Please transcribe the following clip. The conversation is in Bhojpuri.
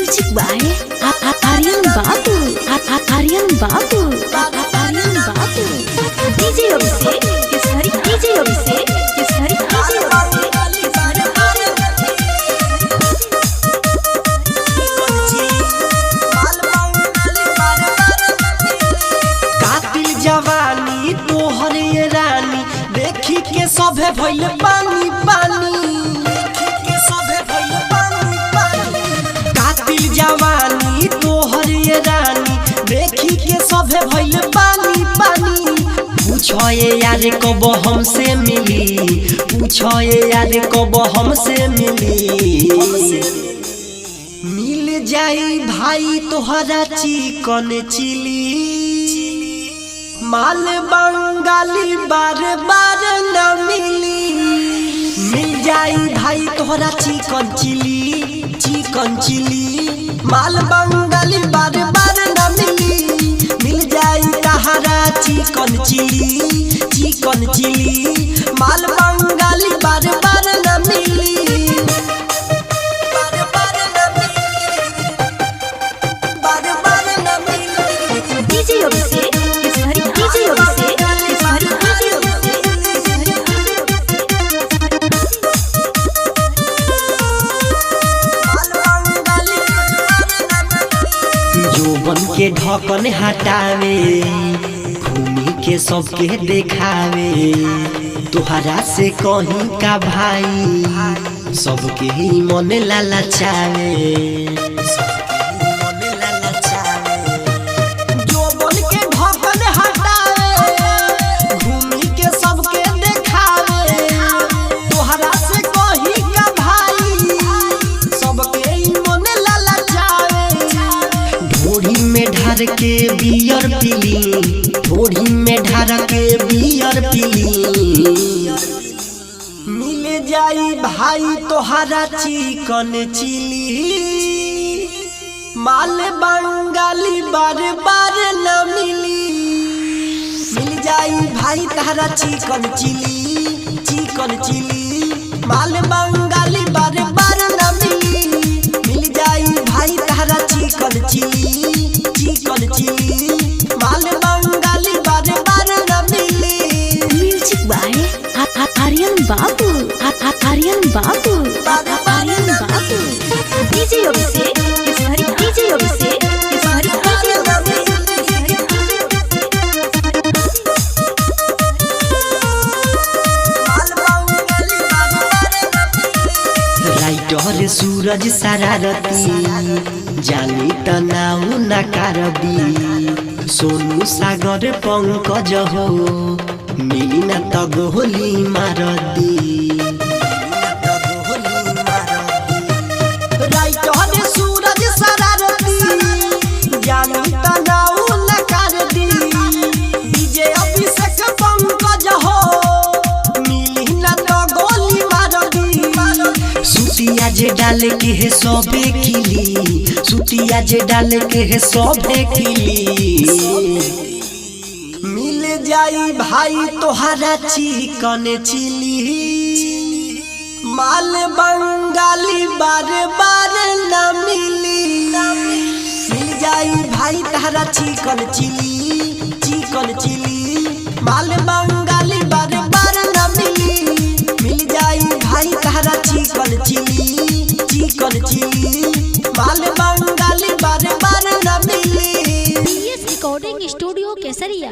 म्यूजिक बाय आर्यन बाबू आर्यन बाबू आर्यन बाबू डीजे अभिषेक केसरी डीजे अभिषेक केसरी कातिल जवानी तोहर ये रानी देखी के सभे भइल पानी पानी कातिल जवानी तोहर ये रानी देखी के सभे भइल पानी पानी पूछो ये यार कब हमसे मिली पूछो ये यार कब हमसे मिली मिल जाई भाई तोहरा चिकन चिली माल बंगाली बार बार न मिली मिल जाई भाई तोहरा चिकन चिली माल बंगाली बार बार न मिली मिल जाई तहरा चिकन चिली माल बंगाली बार बार न मिली डीजे अभिषेक केसरी डीजे अभिषेक केसरी जोबन के ढकन हटावे घूमी के सबके देखावे तोहरा से कहीं का भाई सबके ही मन लालचावे जोबन के ढकन हटावे घूमी के सबके देखावे तोहरा से कहीं का भाई सबके ही मन लालचावे ढोड़ी में ढार के बियर पीली ढोड़ी में ढार के बियर पीली मिल जाई भाई तोहरा चिकन चिली माल बंगाली बार बार न मिली मिल जाई भाई तोहरा चिकन चिली माल बंगाली बार बार न मिली मिल जाई भाई तोहरा चिकन चिली माल बंगाली बार बार न मिली म्यूजिक बाय आर्यन बाबू आर्यन बाबू आर्यन बाबू डीजे अभिषेक केसरी डीजे अभिषेक केसरी राइटर सूरज शरारती जानी तनाव नकारबी सोनू सागर पंकज हो मिली न त गोली मारदी राइटर सूरज शरारती जानी तनाव नकारदी डीजे अभिषेक पंकज हो मिली न त गोली मारदी सुतिया जे डाल के है सबे खिली सुतिया जे डाल के है सबे खिली मिल जाई भाई तोहरा चिकन चिली माल बंगाली बार बार न मिली मिल जाई भाई तोहरा चिकन चिली माल बंगाली बार बार न मिली मिल जाई भाई तोहरा चिकन चिली माल बंगाली बार बार न मिली रिकॉर्डिंग स्टूडियो केसरिया।